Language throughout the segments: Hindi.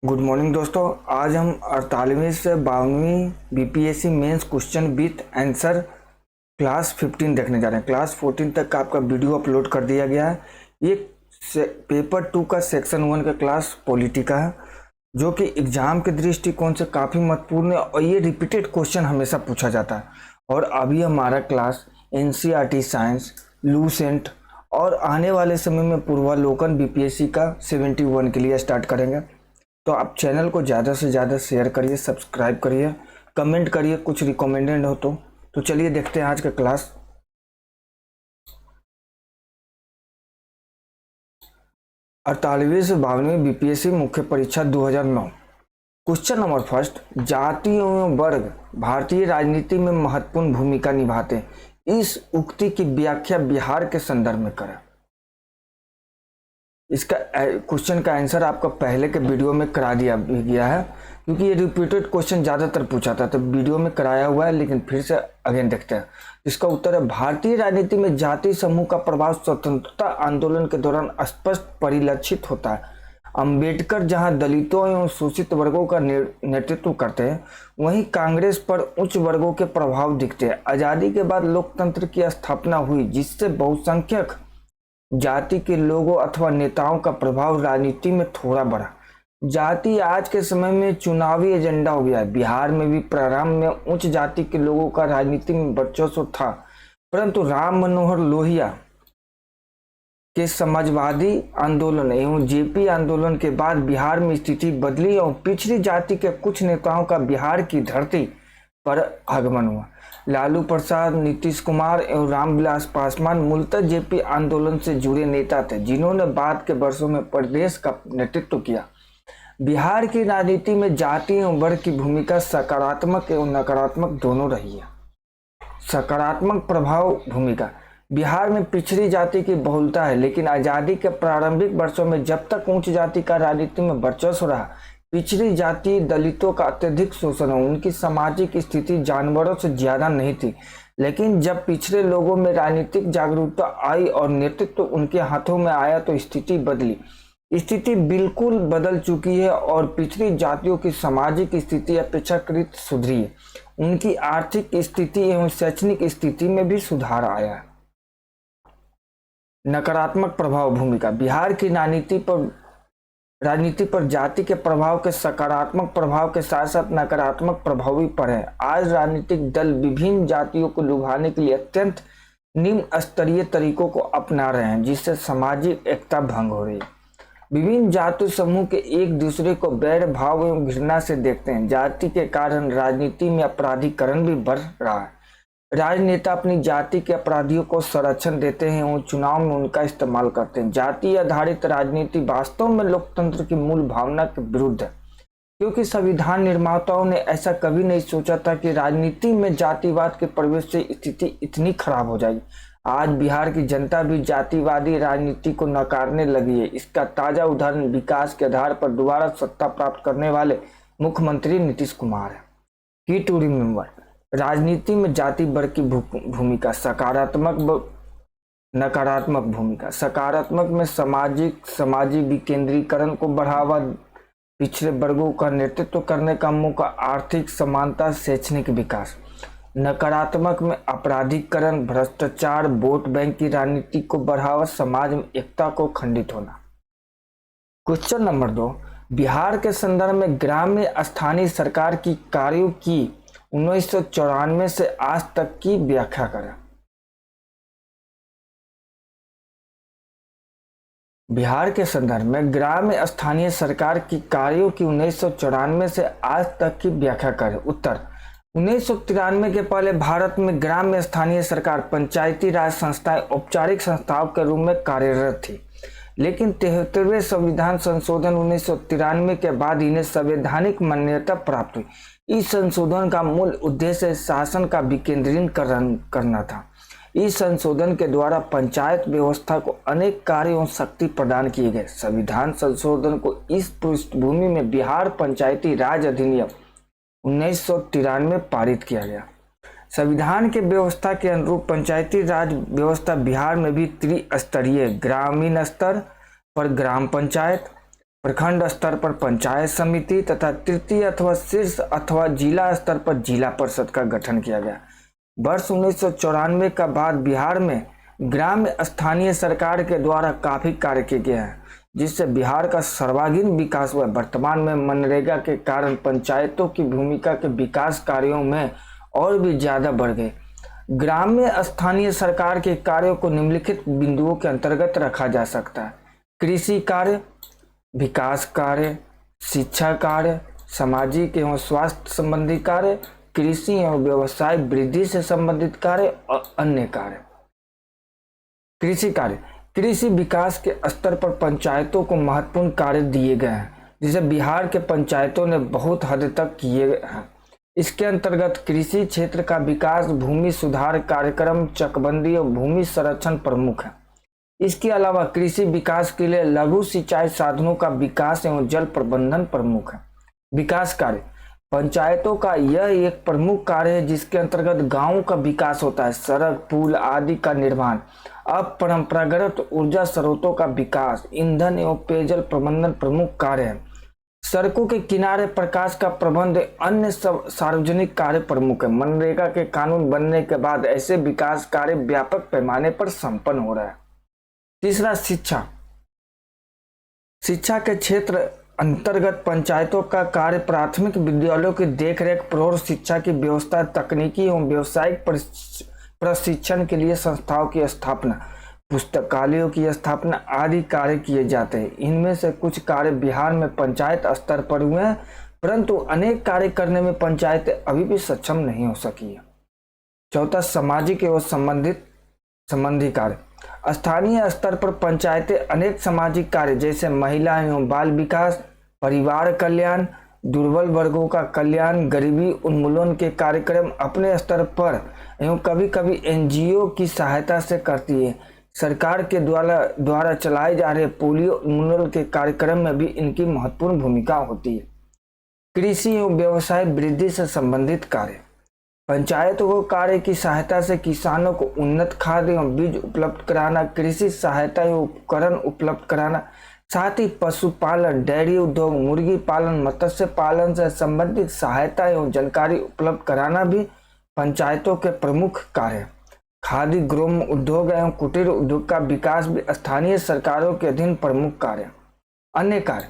गुड मॉर्निंग दोस्तों। आज हम 48वीं से 52वीं BPSC mains question with answer class 15 देखने जा रहे हैं। क्लास 14 तक का आपका वीडियो अपलोड कर दिया गया है। ये पेपर 2 का सेक्शन 1 का क्लास पॉलिटी का है, जो कि एग्जाम के दृष्टिकोण से काफ़ी महत्वपूर्ण है और ये रिपीटेड क्वेश्चन हमेशा पूछा जाता है। और अभी हमारा क्लास एनसीईआरटी साइंस, लूसेंट और आने वाले समय में पूर्वालोकन बीपीएससी का 71 के लिए स्टार्ट करेंगे। तो आप चैनल को ज़्यादा से ज़्यादा शेयर करिए, सब्सक्राइब करिए, कमेंट करिए, कुछ रिकमेंडेड हो तो चलिए देखते हैं आज का क्लास। अड़तालीसवीं से 52वीं बीपीएससी मुख्य परीक्षा 2009। क्वेश्चन नंबर फर्स्ट, जाति एवं वर्ग भारतीय राजनीति में महत्वपूर्ण भूमिका निभाते हैं। इस उक्ति की व्याख्या बिहार के संदर्भ में करें। इसका क्वेश्चन का आंसर आपका पहले के वीडियो में करा दिया गया है, क्योंकि ये रिपीटेड क्वेश्चन ज़्यादातर पूछा था, तो वीडियो में कराया हुआ है, लेकिन फिर से अगेन देखते हैं। इसका उत्तर है भारतीय राजनीति में जाति समूह का प्रभाव स्वतंत्रता आंदोलन के दौरान स्पष्ट परिलक्षित होता है। अंबेडकर जहां दलितों एवं शोषित वर्गों का नेतृत्व करते हैं, वहीं कांग्रेस पर उच्च वर्गों के प्रभाव दिखते हैं। आज़ादी के बाद लोकतंत्र की स्थापना हुई, जिससे बहुसंख्यक जाति के लोगों अथवा नेताओं का प्रभाव राजनीति में थोड़ा बढ़ा। जाति आज के समय में चुनावी एजेंडा हो गया है। बिहार में भी प्रारंभ में उच्च जाति के लोगों का राजनीति में वर्चस्व था, परंतु राम मनोहर लोहिया के समाजवादी आंदोलन एवं जेपी आंदोलन के बाद बिहार में स्थिति बदली और पिछड़ी जाति के कुछ नेताओं का बिहार की धरती पर आगमन हुआ। लालू प्रसाद, नीतीश कुमार एवं रामविलास पासवान मूलतः जेपी आंदोलन से जुड़े नेता थे, जिन्होंने बाद के वर्षों में प्रदेश का नेतृत्व किया। बिहार की राजनीति में जाति एवं वर्ग की भूमिका सकारात्मक एवं नकारात्मक दोनों रही है। सकारात्मक प्रभाव भूमिका, बिहार में पिछड़ी जाति की बहुलता है, लेकिन आज़ादी के प्रारंभिक वर्षों में जब तक उच्च जाति का राजनीति में वर्चस्व रहा, पिछड़ी जाति दलितों का अत्यधिक शोषण हो। उनकी सामाजिक स्थिति जानवरों से ज्यादा नहीं थी, लेकिन जब पिछड़े लोगों में राजनीतिक जागरूकता आई और नेतृत्व उनके हाथों में आया तो स्थिति बदली। स्थिति बिल्कुल बदल चुकी है और पिछड़ी जातियों की सामाजिक स्थिति अपेक्षाकृत सुधरी है। उनकी आर्थिक स्थिति एवं शैक्षणिक स्थिति में भी सुधार आया है। नकारात्मक प्रभाव भूमिका, बिहार की राजनीति पर जाति के प्रभाव के सकारात्मक प्रभाव के साथ साथ नकारात्मक प्रभाव भी पड़े। आज राजनीतिक दल विभिन्न जातियों को लुभाने के लिए अत्यंत निम्न स्तरीय तरीकों को अपना रहे हैं, जिससे सामाजिक एकता भंग हो रही है। विभिन्न जाति समूह के एक दूसरे को बैर भाव एवं घृणा से देखते हैं। जाति के कारण राजनीति में अपराधीकरण भी बढ़ रहा है। राजनेता अपनी जाति के अपराधियों को संरक्षण देते हैं और चुनाव में उनका इस्तेमाल करते हैं। जाति आधारित राजनीति वास्तव में लोकतंत्र की मूल भावना के विरुद्ध है, क्योंकि संविधान निर्माताओं ने ऐसा कभी नहीं सोचा था कि राजनीति में जातिवाद के प्रवेश से स्थिति इतनी खराब हो जाएगी। आज बिहार की जनता भी जातिवादी राजनीति को नकारने लगी है। इसका ताजा उदाहरण विकास के आधार पर दोबारा सत्ता प्राप्त करने वाले मुख्यमंत्री नीतीश कुमार है। की टू रिमेंबर, राजनीति में जाति वर्ग की भूमिका, सकारात्मक नकारात्मक भूमिका। सकारात्मक में समाजी विकेंद्रीकरण को बढ़ावा, पिछड़े वर्गों का नेतृत्व करने का मौका, आर्थिक समानता, शैक्षणिक विकास। नकारात्मक में अपराधीकरण, भ्रष्टाचार, वोट बैंक की राजनीति को बढ़ावा, समाज में एकता को खंडित होना। क्वेश्चन नंबर 2, बिहार के संदर्भ में ग्राम्य स्थानीय सरकार की कार्यों की 1994 से आज तक की व्याख्या करें। बिहार के संदर्भ में ग्राम्य स्थानीय सरकार की कार्यों की 1994 से आज तक की व्याख्या करें। उत्तर, 1993 के पहले भारत में ग्राम्य स्थानीय सरकार पंचायती राज संस्थाएं औपचारिक संस्थाओं के रूप में कार्यरत थी, लेकिन 73वें संविधान संशोधन 1993 के बाद इन्हें संवैधानिक मान्यता प्राप्त हुई। इस संशोधन का मूल उद्देश्य शासन का विकेंद्रीकरण करना था। इस संशोधन के द्वारा पंचायत व्यवस्था को अनेक कार्य एवं शक्ति प्रदान किए गए। संविधान संशोधन को इस पृष्ठभूमि में बिहार पंचायती राज अधिनियम 1993 पारित किया गया। संविधान के व्यवस्था के अनुरूप पंचायती राज व्यवस्था बिहार में भी त्रिस्तरीय, ग्रामीण स्तर पर ग्राम पंचायत, प्रखंड स्तर पर पंचायत समिति तथा तृतीय अथवा शीर्ष अथवा जिला स्तर पर जिला परिषद का गठन किया गया। वर्ष 1994 का बाद बिहार में ग्राम्य स्थानीय सरकार के द्वारा काफी कार्य किए गए हैं, जिससे बिहार का सर्वांगीण विकास हुआ। वर्तमान में मनरेगा के कारण पंचायतों की भूमिका के विकास कार्यों में और भी ज्यादा बढ़ गए। ग्राम्य स्थानीय सरकार के कार्यों को निम्नलिखित बिंदुओं के अंतर्गत रखा जा सकता है: कृषि कार्य, विकास कार्य, शिक्षा कार्य, सामाजिक एवं स्वास्थ्य संबंधी कार्य, कृषि एवं व्यवसाय वृद्धि से संबंधित कार्य और अन्य कार्य। कृषि कार्य, कृषि विकास के स्तर पर पंचायतों को महत्वपूर्ण कार्य दिए गए हैं, जिसे बिहार के पंचायतों ने बहुत हद तक किए हैं। इसके अंतर्गत कृषि क्षेत्र का विकास, भूमि सुधार कार्यक्रम, चकबंदी और भूमि संरक्षण प्रमुख है। इसके अलावा कृषि विकास के लिए लघु सिंचाई साधनों का विकास एवं जल प्रबंधन प्रमुख है। विकास कार्य, पंचायतों का यह एक प्रमुख कार्य है जिसके अंतर्गत गांवों का विकास होता है। सड़क, पुल आदि का निर्माण, अपरंपरागत ऊर्जा स्रोतों का विकास, ईंधन एवं पेयजल प्रबंधन प्रमुख कार्य है। सड़कों के किनारे प्रकाश का प्रबंध, अन्य सार्वजनिक कार्य प्रमुख है। मनरेगा के कानून बनने के बाद ऐसे विकास कार्य व्यापक पैमाने पर संपन्न हो रहा है। तीसरा, शिक्षा। शिक्षा के क्षेत्र अंतर्गत पंचायतों का कार्य प्राथमिक विद्यालयों की देखरेख, प्रौढ़ शिक्षा की व्यवस्था, तकनीकी एवं व्यावसायिक प्रशिक्षण के लिए संस्थाओं की स्थापना, पुस्तकालयों की स्थापना आदि कार्य किए जाते हैं। इनमें से कुछ कार्य बिहार में पंचायत स्तर पर हुए हैं, परंतु अनेक कार्य करने में पंचायतें अभी भी सक्षम नहीं हो सकी है। चौथा, सामाजिक एवं संबंधी कार्य। स्थानीय स्तर पर पंचायतें अनेक सामाजिक कार्य जैसे महिला एवं बाल विकास, परिवार कल्याण, दुर्बल वर्गों का कल्याण, गरीबी उन्मूलन के कार्यक्रम अपने स्तर पर एवं कभी कभी एनजीओ की सहायता से करती है। सरकार के द्वारा चलाए जा रहे पोलियो उन्मूलन के कार्यक्रम में भी इनकी महत्वपूर्ण भूमिका होती है। कृषि एवं व्यवसाय वृद्धि से संबंधित कार्य, पंचायतों को कार्य की सहायता से किसानों को उन्नत खाद एवं बीज उपलब्ध कराना, कृषि सहायता एवं उपकरण उपलब्ध कराना, साथ ही पशुपालन, डेयरी उद्योग, मुर्गी पालन, मत्स्य पालन से संबंधित सहायता एवं जानकारी उपलब्ध कराना भी पंचायतों के प्रमुख कार्य है। खादी ग्राम उद्योग एवं कुटीर उद्योग का विकास भी स्थानीय सरकारों के अधीन प्रमुख कार्य। अन्य कार्य,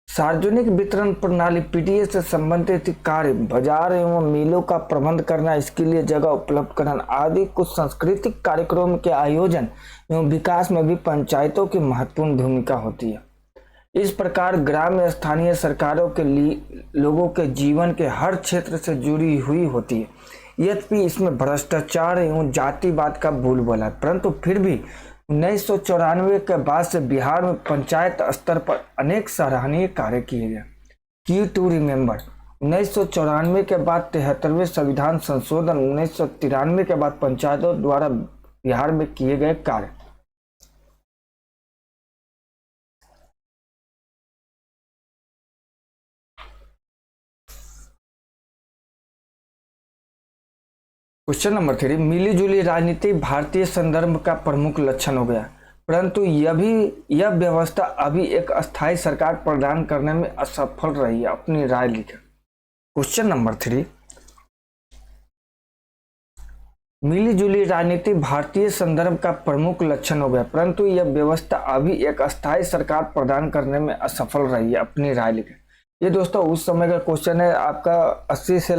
सार्वजनिक वितरण प्रणाली पीडीएस से संबंधित कार्य, बाजार एवं मेलों का प्रबंध करना, इसके लिए जगह उपलब्ध कराना आदि कुछ सांस्कृतिक कार्यक्रमों के आयोजन एवं विकास में भी पंचायतों की महत्वपूर्ण भूमिका होती है। इस प्रकार ग्राम्य स्थानीय सरकारों के लिए लोगों के जीवन के हर क्षेत्र से जुड़ी हुई होती है। यद्यपि इसमें भ्रष्टाचार एवं जातिवाद का बोलबाला है, परंतु फिर भी 1994 के बाद से बिहार में पंचायत स्तर पर अनेक सराहनीय कार्य किए गए। की टू रिमेंबर, 1994 के बाद 73वें संविधान संशोधन, 1993 के बाद पंचायतों द्वारा बिहार में किए गए कार्य। क्वेश्चन नंबर 3, मिली जुली राजनीति भारतीय संदर्भ का प्रमुख लक्षण हो गया, परंतु यह व्यवस्था अभी एक अस्थायी सरकार प्रदान करने में असफल रही है। अपनी राय लिखें। क्वेश्चन नंबर 3, मिली जुली राजनीति भारतीय संदर्भ का प्रमुख लक्षण हो गया, परंतु यह व्यवस्था अभी एक अस्थायी सरकार प्रदान करने में असफल रही है। अपनी राय लिखें। ये दोस्तों उस समय का क्वेश्चन है आपका 80 से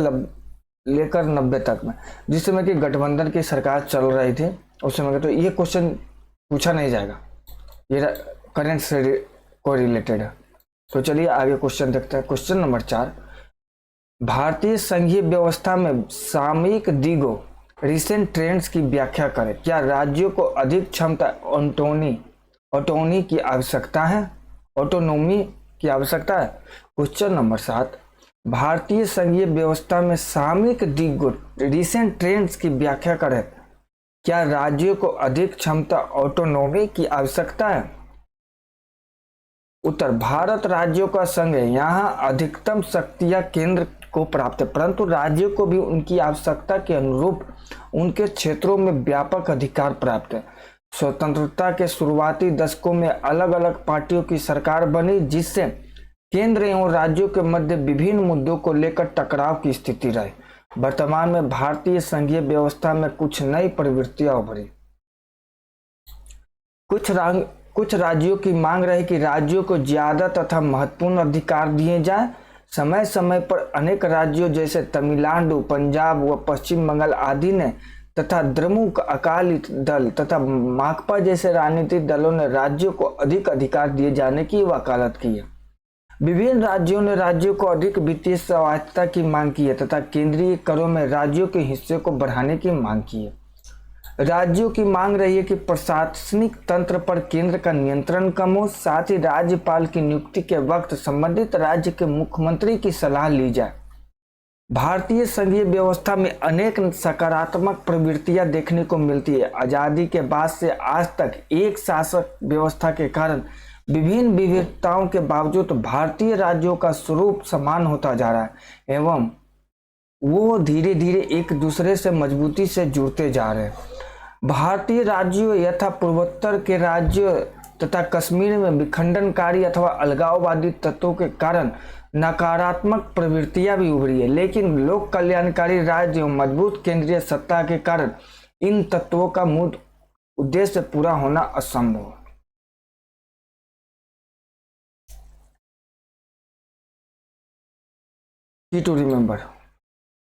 लेकर 90 तक में, जिस समय की गठबंधन की सरकार चल रही थी उस समय का, तो ये क्वेश्चन पूछा नहीं जाएगा, ये करंट से को रिलेटेड है। तो चलिए आगे क्वेश्चन देखते हैं। क्वेश्चन नंबर 4, भारतीय संघीय व्यवस्था में सामयिक दिगों रिसेंट ट्रेंड्स की व्याख्या करें। क्या राज्यों को अधिक क्षमता ऑटोनॉमी की आवश्यकता है? ऑटोनॉमी की आवश्यकता है। क्वेश्चन नंबर 7, भारतीय संघीय व्यवस्था में सामयिक दिगों रिसेंट ट्रेंड्स की व्याख्या करें। क्या राज्यों को अधिक क्षमता ऑटोनॉमी की आवश्यकता है? उत्तर, भारत राज्यों का संघ है, यहाँ अधिकतम शक्तियां केंद्र को प्राप्त है, परंतु राज्यों को भी उनकी आवश्यकता के अनुरूप उनके क्षेत्रों में व्यापक अधिकार प्राप्त है। स्वतंत्रता के शुरुआती दशकों में अलग अलग पार्टियों की सरकार बनी, जिससे केंद्र एवं राज्यों के मध्य विभिन्न मुद्दों को लेकर टकराव की स्थिति रही। वर्तमान में भारतीय संघीय व्यवस्था में कुछ नई प्रवृत्तियां उभरी। कुछ राज्यों की मांग रही कि राज्यों को ज्यादा तथा महत्वपूर्ण अधिकार दिए जाएं। समय समय पर अनेक राज्यों जैसे तमिलनाडु, पंजाब व पश्चिम बंगाल आदि ने तथा द्रमुक, अकाली दल तथा माकपा जैसे राजनीतिक दलों ने राज्यों को अधिक अधिकार दिए जाने की वकालत की है। विभिन्न राज्यों ने राज्यों को अधिक वित्तीय स्वायत्तता की मांग की है तथा केंद्रीय करों में राज्यों के हिस्से को बढ़ाने की मांग की है। राज्यों की मांग रही है कि प्रशासनिक तंत्र पर केंद्र का नियंत्रण कम हो, साथ ही राज्यपाल की नियुक्ति के वक्त संबंधित राज्य के मुख्यमंत्री की सलाह ली जाए। भारतीय संघीय व्यवस्था में अनेक सकारात्मक प्रवृत्तियां देखने को मिलती है। आजादी के बाद से आज तक एक शासक व्यवस्था के कारण विभिन्न विविधताओं के बावजूद भारतीय राज्यों का स्वरूप समान होता जा रहा है एवं वो धीरे धीरे एक दूसरे से मजबूती से जुड़ते जा रहे हैं। भारतीय राज्यों यथा पूर्वोत्तर के राज्य तथा कश्मीर में विखंडनकारी अथवा अलगाववादी तत्वों के कारण नकारात्मक प्रवृत्तियां भी उभरी है, लेकिन लोक कल्याणकारी राज्य एवं मजबूत केंद्रीय सत्ता के कारण इन तत्वों का मूल उद्देश्य पूरा होना असंभव। की टू रिमेंबर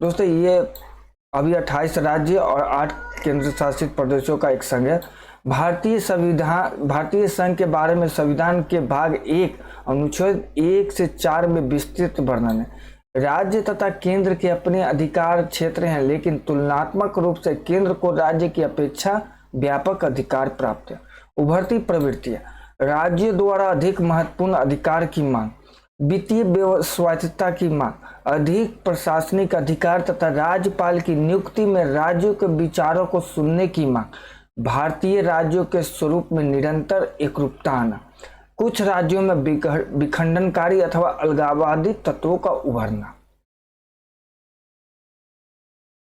दोस्तों, ये अभी 28 राज्य और 8 केंद्र शासित प्रदेशों का एक संघ है। भारतीय संघ के बारे में संविधान के भाग 1 अनुच्छेद 1 से 4 में विस्तृत वर्णन है। राज्य तथा केंद्र के अपने अधिकार क्षेत्र हैं, लेकिन तुलनात्मक रूप से केंद्र को राज्य की अपेक्षा व्यापक अधिकार प्राप्त है। उभरती प्रवृत्तियां, राज्य द्वारा अधिक महत्वपूर्ण अधिकार की मांग, वित्तीय स्वायत्तता की मांग, अधिक प्रशासनिक अधिकार तथा राज्यपाल की नियुक्ति में राज्यों के विचारों को सुनने की मांग, भारतीय राज्यों के स्वरूप में निरंतर एकरूपता आना, कुछ राज्यों में विखंडनकारी अथवा अलगाववादी तत्वों का उभरना।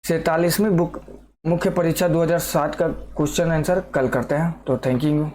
47वीं मुख्य परीक्षा 2007 का क्वेश्चन आंसर कल करते हैं। तो थैंक यू।